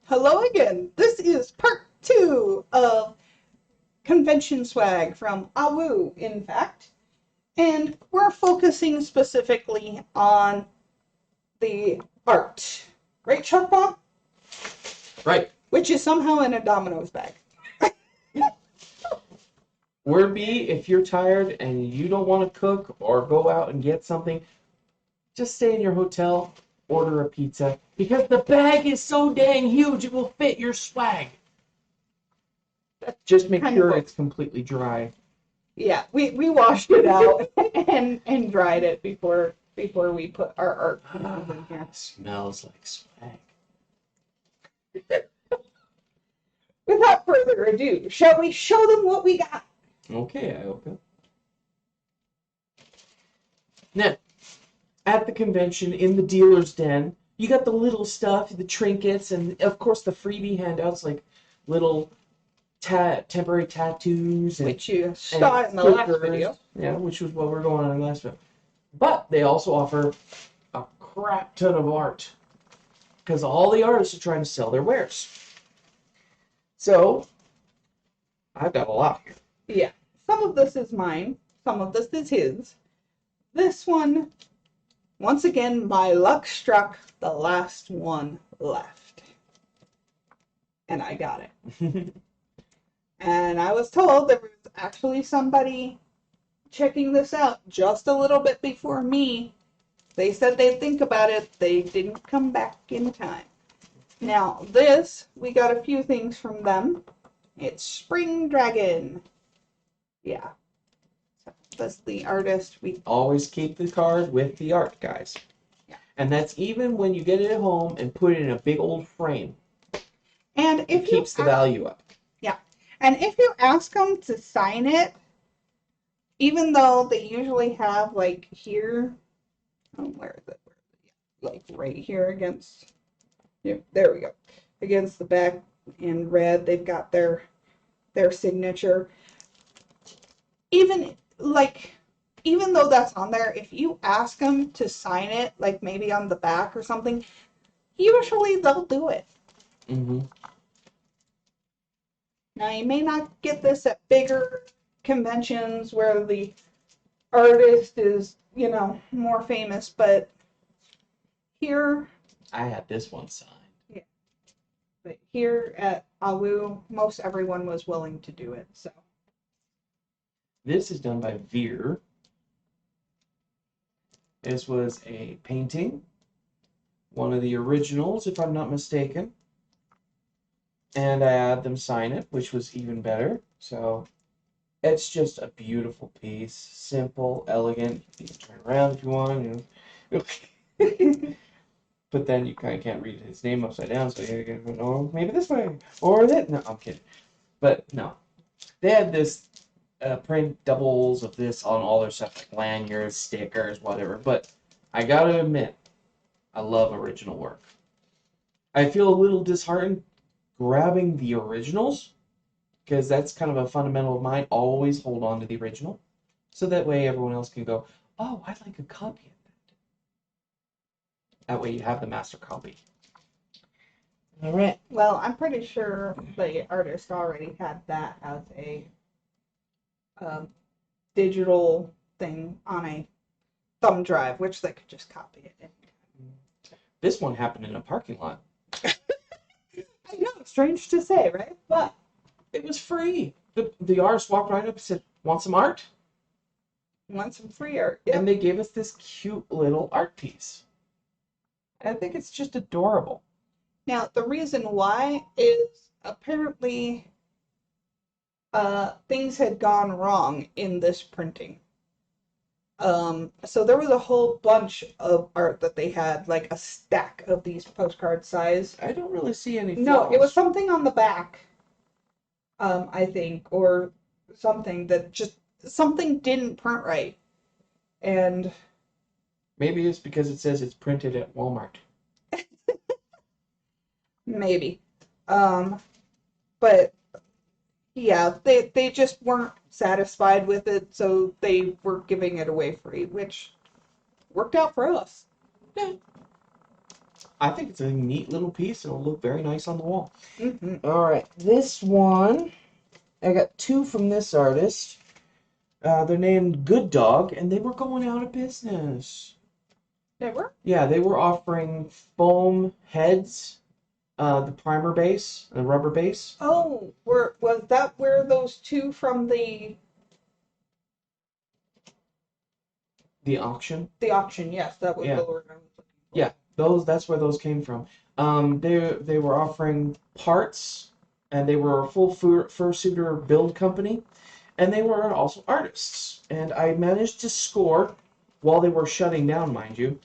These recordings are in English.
Hello again. This is part 2 of convention swag from AWU, in fact. And we're focusing specifically on the art. Right, Chuck Bomb? Right. Which is somehow in a Domino's bag. Word B, if you're tired and you don't want to cook or go out and get something, just stay in your hotel, order a pizza, because the bag is so dang huge it will fit your swag. Just make sure it's completely dry. Yeah, we washed it out and dried it before we put our art pieces in here. Smells like swag. Without further ado, shall we show them what we got? Okay, I open. Now, at the convention, in the dealer's den, you got the little stuff, the trinkets, and of course the freebie handouts like little temporary tattoos. And, which you saw in the last video. Yeah, which was what we're going on in the last video. But they also offer a crap ton of art because all the artists are trying to sell their wares. So, I've got a lot here. Yeah, some of this is mine, some of this is his. This one, once again, my luck struck the last one left. And I got it. And I was told there was actually somebody checking this out just a little bit before me. They said they'd think about it. They didn't come back in time. Now, this, we got a few things from them. It's Spring Dragon. Yeah. So that's the artist. We always keep the card with the art, guys. Yeah. And that's even when you get it at home and put it in a big old frame. And if it keeps the value up. Yeah. And if you ask them to sign it, even though they usually have like here, where is it? Like right here against, yeah, there we go. Against the back in red, they've got their signature. Even though that's on there, if you ask them to sign it, like maybe on the back or something, usually they'll do it. Mm-hmm. Now, you may not get this at bigger conventions where the artist is, more famous, but here... I had this one signed. Yeah. But here at AWU, most everyone was willing to do it, so... This is done by Veer. This was a painting. One of the originals, if I'm not mistaken. And I had them sign it, which was even better. So, it's just a beautiful piece. Simple, elegant. You can turn around if you want. But then you kind of can't read his name upside down, so you gotta go, maybe this way. Or that. No, I'm kidding. But, no. They had this... print doubles of this on all their stuff, like lanyards, stickers, whatever. But I gotta admit, I love original work. I feel a little disheartened grabbing the originals, because that's kind of a fundamental of mine. Always hold on to the original, so that way everyone else can go, oh, I'd like a copy of that. That way you have the master copy. All right. Well, I'm pretty sure the artist already had that as a digital thing on a thumb drive, which they could just copy it in. This one happened in a parking lot. I know, strange to say, right? But it was free. The artist walked right up and said, want some art? Want some free art. Yep. And they gave us this cute little art piece. And I think it's just adorable. Now, the reason why is apparently things had gone wrong in this printing. So there was a whole bunch of art that they had, like a stack of these postcard size. I don't really see any flaws. No, it was something on the back, I think, or something that just, something didn't print right. And maybe it's because it says it's printed at Walmart. Maybe. But yeah, they just weren't satisfied with it, so they were giving it away free, which worked out for us. Yeah. I think it's a neat little piece. It'll look very nice on the wall. Mm-hmm. All right, this one, I got two from this artist. They're named Good Dog, and they were going out of business. They were? Yeah, they were offering foam heads, the primer base, the rubber base. Oh, was that where those two from the auction. the auction? Yes, that was Yeah. the word I was looking for. Yeah, that's where those came from. They were offering parts, and they were a full fursuiter build company, and they were also artists. And I managed to score, while they were shutting down, mind you,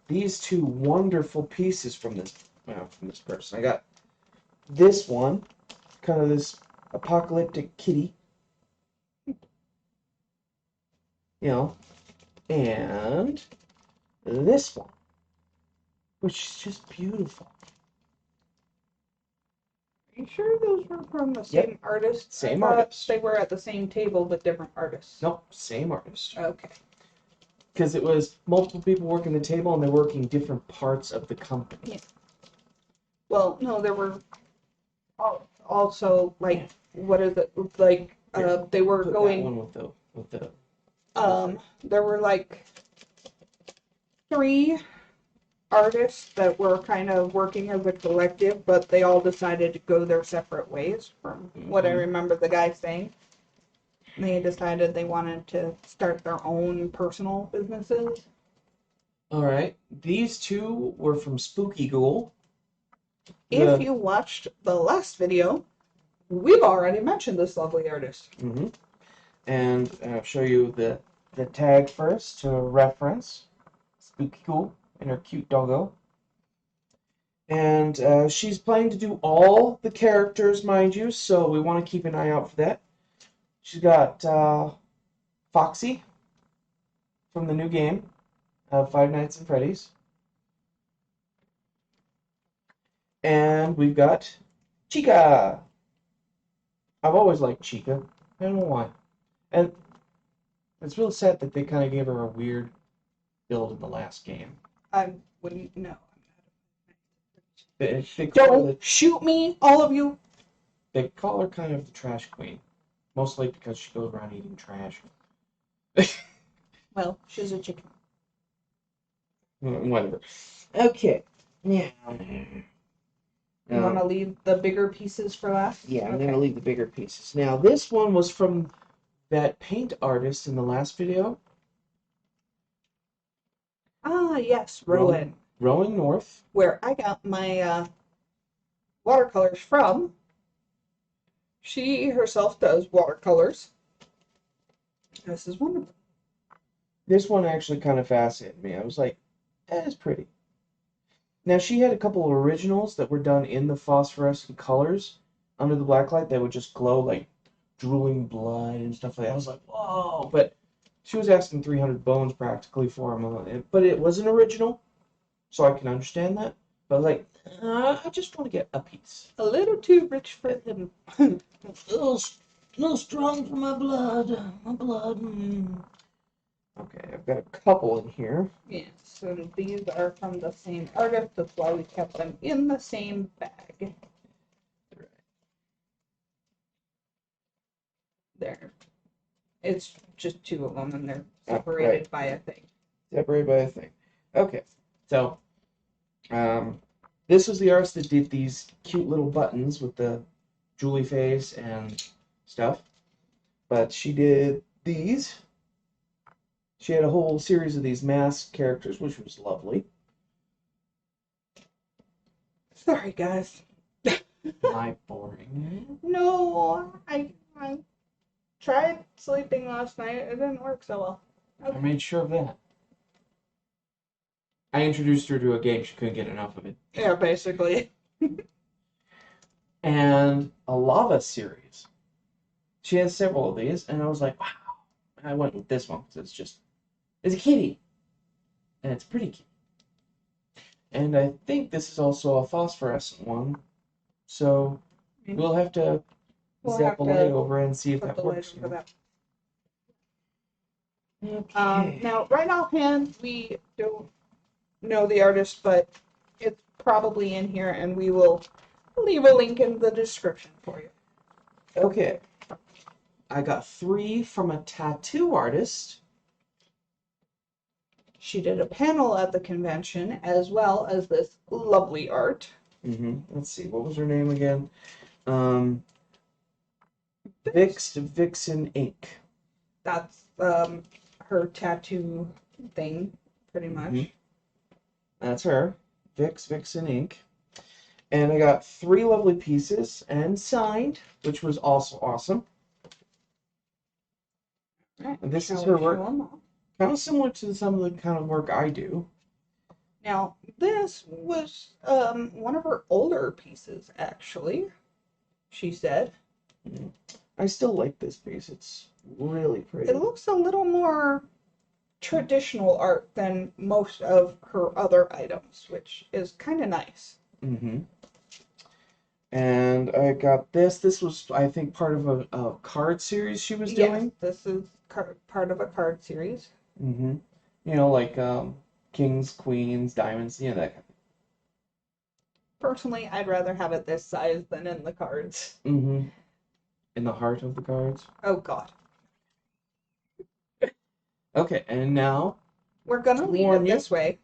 these two wonderful pieces from this person. I got this one, kind of this apocalyptic kitty, and this one, which is just beautiful. Are you sure those were from the Yep. same artist? Same I thought artist. they were at the same table but different artists. Nope, same artist. Okay. Because it was multiple people working the table and they're working different parts of the company. Yeah. Well, no, there were also like what is it like? They were Put going. that one with the. There were like 3 artists that were kind of working as a collective, but they all decided to go their separate ways. From what I remember, the guy saying. They decided they wanted to start their own personal businesses. All right, these two were from Spooky Ghoul. If you watched the last video, we've already mentioned this lovely artist. Mm-hmm. And I'll show you the tag first to reference Spooky Ghoul and her cute doggo. And she's planning to do all the characters, mind you, so we want to keep an eye out for that. She's got Foxy from the new game, Five Nights at Freddy's. And we've got Chica. I've always liked Chica. I don't know why. And it's real sad that they kind of gave her a weird build in the last game. I wouldn't know. They Don't shoot me, all of you. They call her kind of the trash queen. Mostly because she goes around eating trash. Well, she's a chicken. Whatever. Okay. Yeah. You want to leave the bigger pieces for last? Yeah, I'm going to leave the bigger pieces. Now, this one was from that paint artist in the last video. Ah, yes, Rowan. Rowing North. Where I got my watercolors from. She herself does watercolors. This is one of them. This one actually kind of fascinated me. I was like, that's pretty. Now, she had a couple of originals that were done in the phosphorescent colors under the blacklight that would just glow like drooling blood and stuff like that. I was like, whoa. But she was asking 300 bones practically for them. But it was an original, so I can understand that. But like, I just want to get a piece. A little too rich for him. a little strong for my blood. My blood. Okay, I've got a couple in here. Yeah, so these are from the same artist. That's why we kept them in the same bag. There. It's just 2 of them, and they're separated by a thing. Separated by a thing. Okay, so this was the artist that did these cute little buttons with the Julie face and stuff. But she did these. She had a whole series of these masked characters, which was lovely. Sorry, guys. Am I boring? No, I tried sleeping last night. It didn't work so well. Okay. I made sure of that. I introduced her to a game. She couldn't get enough of it. Yeah, basically. And a lava series. She has several of these, and I was like, wow. And I went with this one because it's a kitty. And it's pretty cute. And I think this is also a phosphorescent one. So we'll have to zap a light over and see if that works. Okay. Now, right offhand, we don't know the artist, but it's probably in here, and we will leave a link in the description for you. Okay. I got 3 from a tattoo artist. She did a panel at the convention as well as this lovely art. Let's see, what was her name again? Vixen Ink. That's her tattoo thing, pretty much. That's her. Vixen Ink. And I got 3 lovely pieces and signed, which was also awesome. Right. And this is her work. Kind of similar to some of the kind of work I do. Now, this was one of her older pieces, actually, she said. I still like this piece. It's really pretty. It looks a little more traditional art than most of her other items, which is kind of nice. And I got this. This was, I think, part of a card series she was doing. Yes, this is part of a card series. You know, like kings, queens, diamonds, you know, that kind of. Personally, I'd rather have it this size than in the cards. In the heart of the cards. Oh, God. Okay, and now we're gonna leave it this way.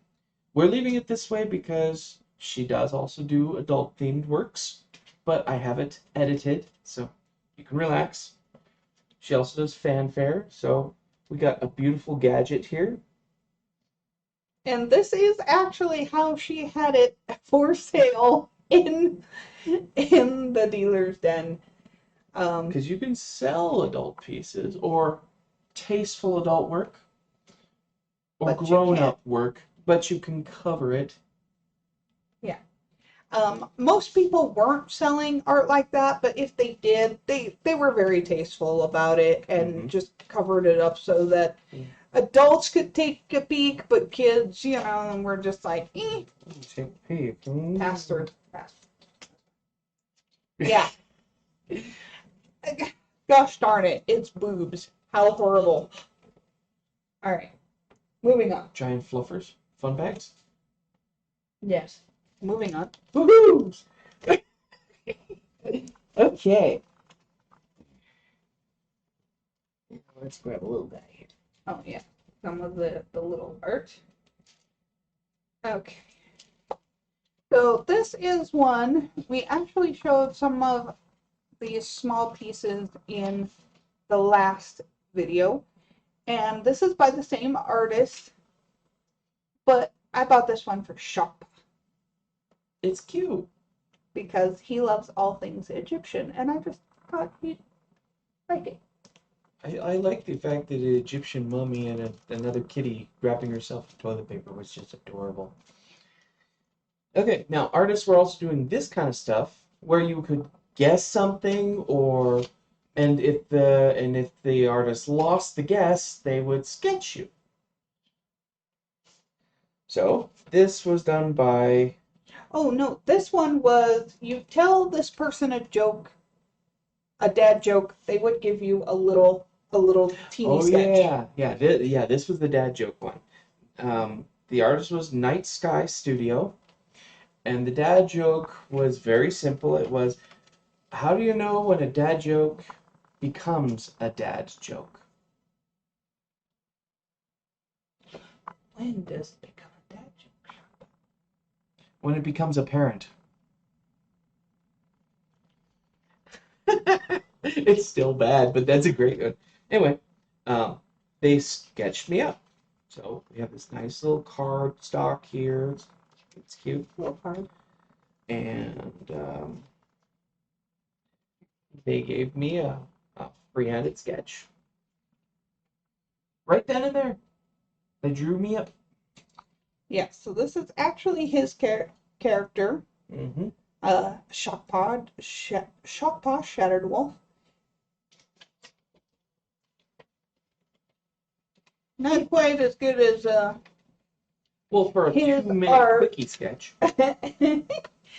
We're leaving it this way because she does also do adult-themed works, but I have it edited, so you can relax. She also does fanfare, so we got a beautiful gadget here. And this is actually how she had it for sale in the dealer's den. Because you can sell adult pieces or tasteful adult work or grown-up work, but you can cover it. Yeah. Most people weren't selling art like that, but if they did, they were very tasteful about it and just covered it up so that adults could take a peek, but kids, you know, and we're just like, Take a peek. Pass through. Yeah. Gosh darn it, it's boobs. How horrible. Alright, moving on. Giant fluffers. Fun bags? Yes. Moving on. Woohoo! Okay. Let's grab a little guy here. Oh, yeah. Some of the little art. Okay. So this is one. We actually showed some of these small pieces in the last video. And this is by the same artist. But I bought this one for shop. It's cute. Because he loves all things Egyptian. And I just thought he'd like it. I like the fact that an Egyptian mummy and another kitty wrapping herself in toilet paper was just adorable. Okay, now artists were also doing this kind of stuff where you could guess something, and if the artist lost the guess, they would sketch you. So this was done by. Oh no, this one was you tell this person a joke, a dad joke, they would give you a little teeny sketch. Yeah. This was the dad joke one. The artist was Night Sky Studio, and the dad joke was very simple. It was, how do you know when a dad joke becomes a dad joke? When does it become a dad joke? When it becomes apparent. It's still bad, but that's a great one. Anyway, they sketched me up. So we have this nice little card stock here. It's cute. Little card. And they gave me a free-handed sketch. Right then and there. They drew me up. Yeah, so this is actually his character. Shockpaw Shattered Wolf. Not quite as good as well, for a 2-minute quickie sketch.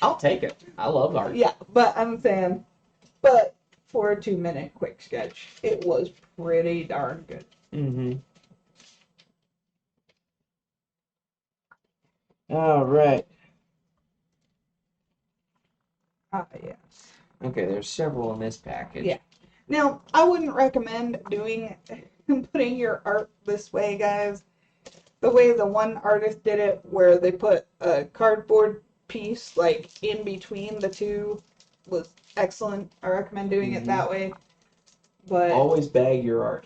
I'll take it. I love art. Yeah, but I'm saying, but for a 2-minute quick sketch, it was pretty darn good. All right. Yes. Okay, there's several in this package. Yeah. Now, I wouldn't recommend putting your art this way, guys. The way the one artist did it, where they put a cardboard piece like in between the two, was excellent. I recommend doing it that way. But always bag your art.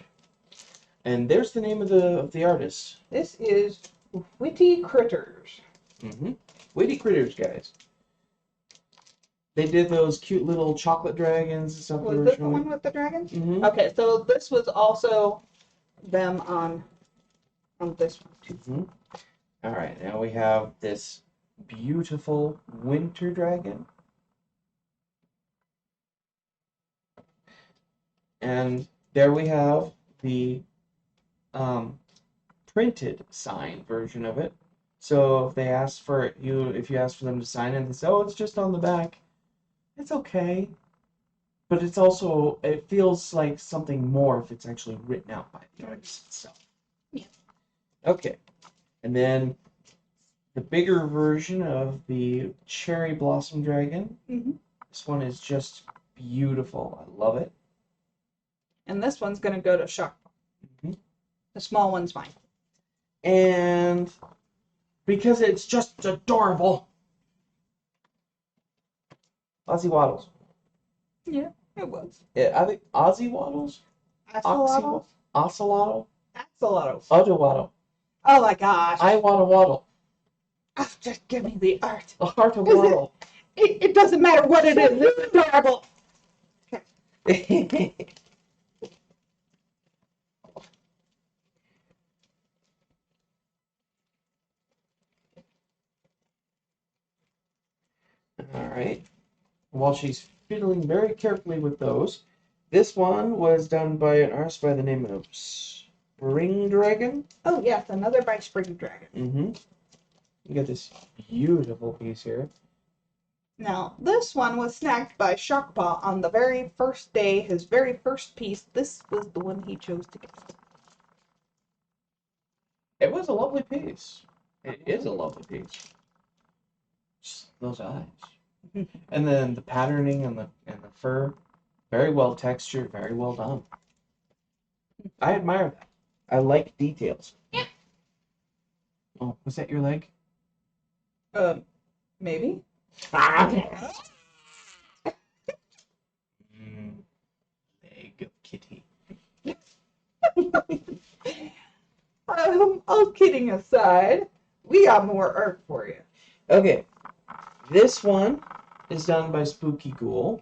And there's the name of the artist. This is Witty Critters. Witty Critters, guys. They did those cute little chocolate dragons and stuff. Was this the one with the dragons? Mm-hmm. Okay, so this was also them on this one too. Mm-hmm. All right, now we have this beautiful winter dragon. And there we have the printed sign version of it. So if they ask for it, if you ask for them to sign it, they say, "Oh, it's just on the back." It's okay, but it's also, it feels like something more if it's actually written out by the artist itself. Yeah. Okay, and then the bigger version of the cherry blossom dragon. This one is just beautiful. I love it. And this one's going to go to Shock. The small one's fine. And because it's just adorable, Aussie Waddles. Yeah, it was. Yeah, I think Aussie Waddles? Axolotl? Ocelotl? Axolotl. Odawaddle. Oh my gosh. I want a waddle. Oh, just give me the art. The heart of waddle. It doesn't matter what it is. It's adorable. All right. While she's fiddling very carefully with those, this one was done by an artist by the name of Spring Dragon. Oh yes, another by Spring Dragon. You got this beautiful piece here. Now, this one was snagged by Shockpaw on the very first day, his very first piece. This was the one he chose to get. It was a lovely piece. It is a lovely piece. Just those eyes. And then the patterning and the fur, very well textured, very well done. I admire that. I like details. Yeah. Oh, was that your leg? Maybe. Leg of kitty. All kidding aside, we got more art for you. Okay, this one is done by Spooky Ghoul.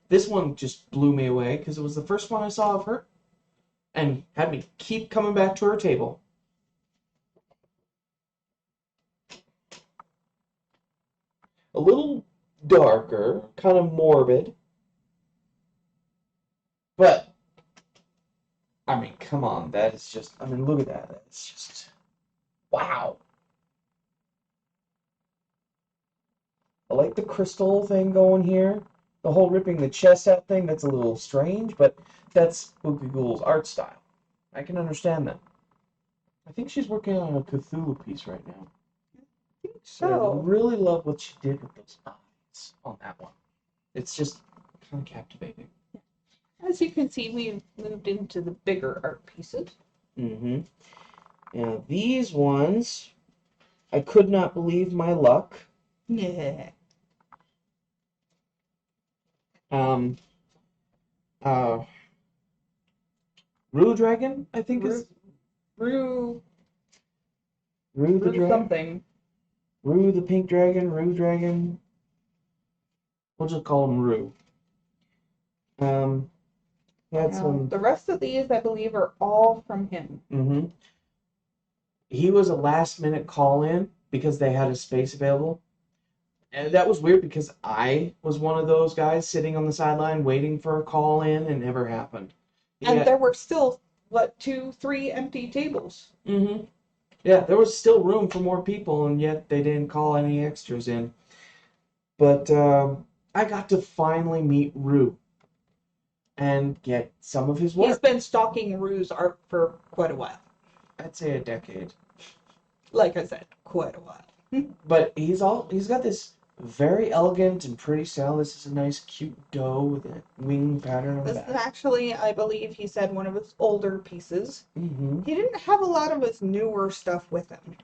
This one just blew me away because it was the first one I saw of her and had me keep coming back to her table. A little darker, kind of morbid, but I mean, come on, that is just, I mean, look at that. That's just, wow. I like the crystal thing going here. The whole ripping the chest out thing, that's a little strange, but that's Spooky Ghoul's art style. I can understand that. I think she's working on a Cthulhu piece right now. I think But I so. really love what she did with those eyes on that one. It's just kind of captivating. As you can see, we've moved into the bigger art pieces. Now these ones, I could not believe my luck. Yeah. Rue Dragon, I think is Rue the dragon. something. Rue the pink dragon, Rue Dragon. We'll just call him Rue. Had some. The rest of these, I believe, are all from him. He was a last minute call in because they had a space available. And that was weird because I was one of those guys sitting on the sideline waiting for a call in and it never happened. And there were still, 2, 3 empty tables. Yeah, there was still room for more people, and yet they didn't call any extras in. But I got to finally meet Rue and get some of his work. He's been stalking Rue's art for quite a while. I'd say a decade. Like I said, quite a while. But he's got this Very elegant and pretty style. This is a nice, cute doe with a wing pattern on the This is back. actually, I believe he said, one of his older pieces. Mm-hmm. He didn't have a lot of his newer stuff with him.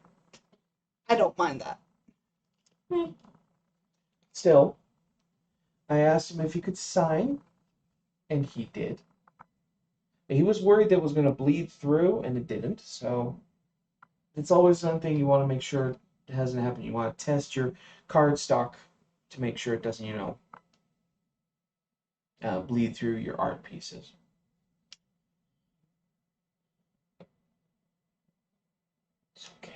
I don't mind that. Still, I asked him if he could sign, and he did. He was worried that it was going to bleed through, and it didn't. So it's always something you want to make sure it hasn't happened. You want to test your card stock to make sure it doesn't, bleed through your art pieces. Okay.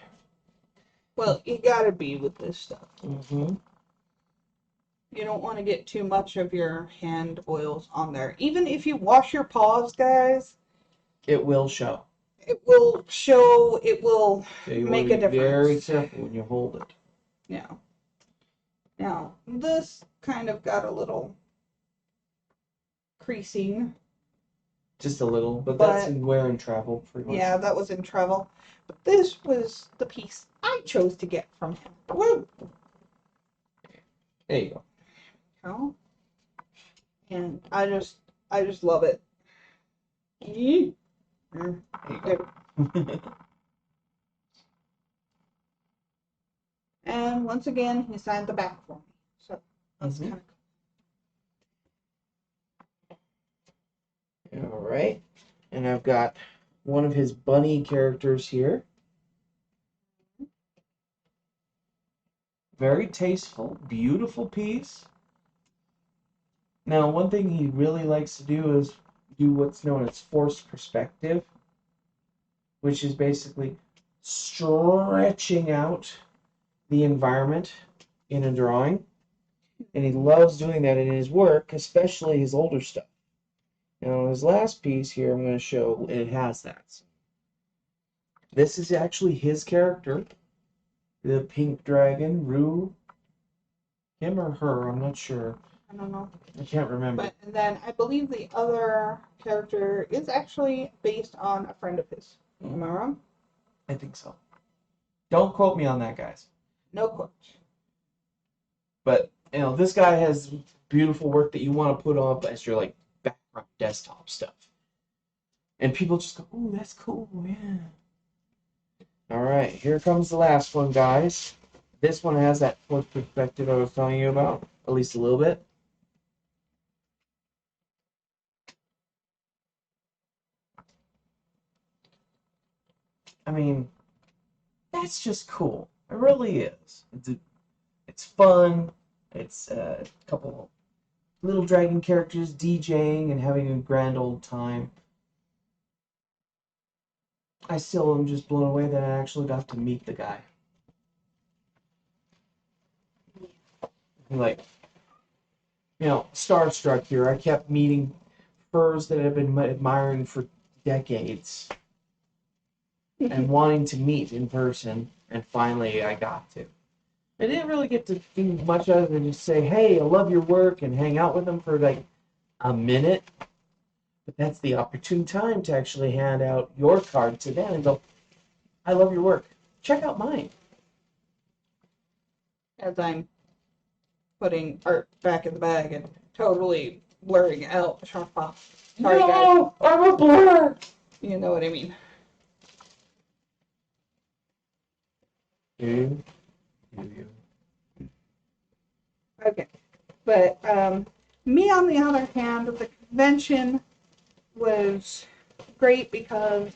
Well, you gotta be with this stuff. Mm-hmm. You don't want to get too much of your hand oils on there. Even if you wash your paws, guys, It will show. it will show, it will So you make want a to be very difference. careful when you hold it. Yeah. Now, this kind of got a little creasing. Just a little, but that's in wear and travel pretty much. Yeah, that was in travel. But this was the piece I chose to get from him. Woo! There you go. Oh. And I just love it. There There you go. And once again, he signed the back for me. So that's kind of cool. All right. And I've got one of his bunny characters here. Very tasteful, beautiful piece. Now, one thing he really likes to do is do what's known as forced perspective, which is basically stretching out the environment in a drawing. And he loves doing that in his work, especially his older stuff. Now, his last piece here, I'm going to show, it has that. This is actually his character, the pink dragon, Rue. Him or her, I'm not sure. I don't know. I can't remember. But and then I believe the other character is actually based on a friend of his. Am I wrong? I think so. Don't quote me on that, guys. No quote. But, this guy has beautiful work that you want to put up as your, background desktop stuff. And people just go, ooh, that's cool, yeah. All right, here comes the last one, guys. This one has that forced perspective I was telling you about, at least a little bit. I mean, that's just cool. It really is. It's fun. It's a couple little dragon characters DJing and having a grand old time. I still am just blown away that I actually got to meet the guy. Starstruck here. I kept meeting furs that I've been admiring for decades and wanting to meet in person, and finally I got to. I didn't really get to do much other than just say, hey, I love your work, and hang out with them for a minute. But that's the opportune time to actually hand out your card to them and go, I love your work. Check out mine. As I'm putting art back in the bag and totally blurring out Sharp off. Sorry, No, guys. I'm a blur. You know what I mean. Okay. But me, on the other hand, the convention was great because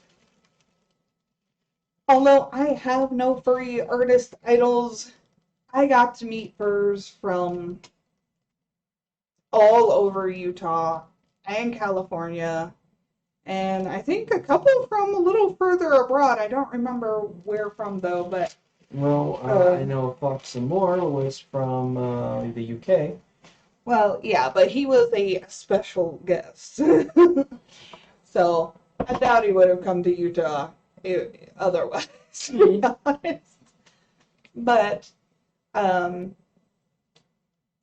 although I have no furry artist idols, I got to meet furs from all over Utah and California, and I think a couple from a little further abroad. I don't remember where from though, but Well, I know Fox and More was from the UK. well, yeah, but he was a special guest. So I doubt he would have come to Utah otherwise, to be honest. But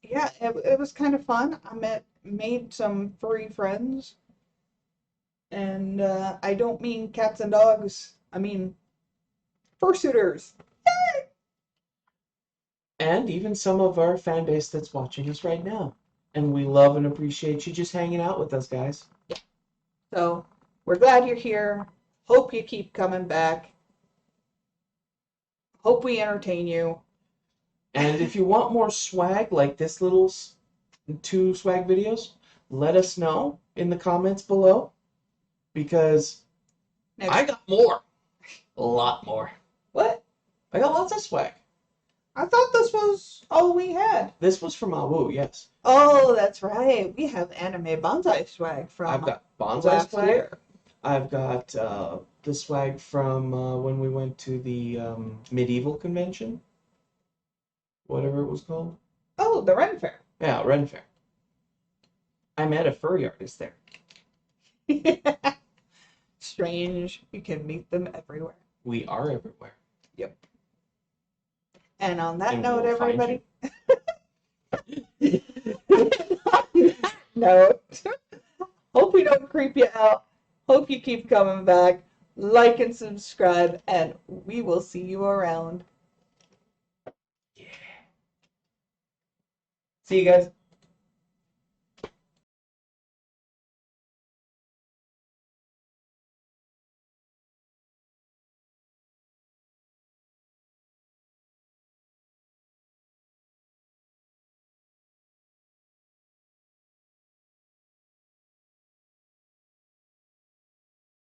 yeah, it was kind of fun. I made some furry friends, and I don't mean cats and dogs. I mean fursuiters. and even some of our fan base that's watching us right now. And we love and appreciate you just hanging out with us, guys. So we're glad you're here. Hope you keep coming back. Hope we entertain you. And if you want more swag like this little 2 swag videos, let us know in the comments below, because I got more. A lot more. What? I got lots of swag. I thought this was all we had. This was from AWU, yes. Oh, that's right. We have anime bonsai swag from I've got bonsai last swag. year. I've got the swag from when we went to the medieval convention. Whatever it was called. Oh, the Ren Fair. Yeah, Ren Fair. I met a furry artist there. Strange. You can meet them everywhere. We are everywhere. Yep. And on that And note, we'll find everybody. Note. Hope we don't creep you out. Hope you keep coming back. Like and subscribe, and we will see you around. Yeah. See you guys.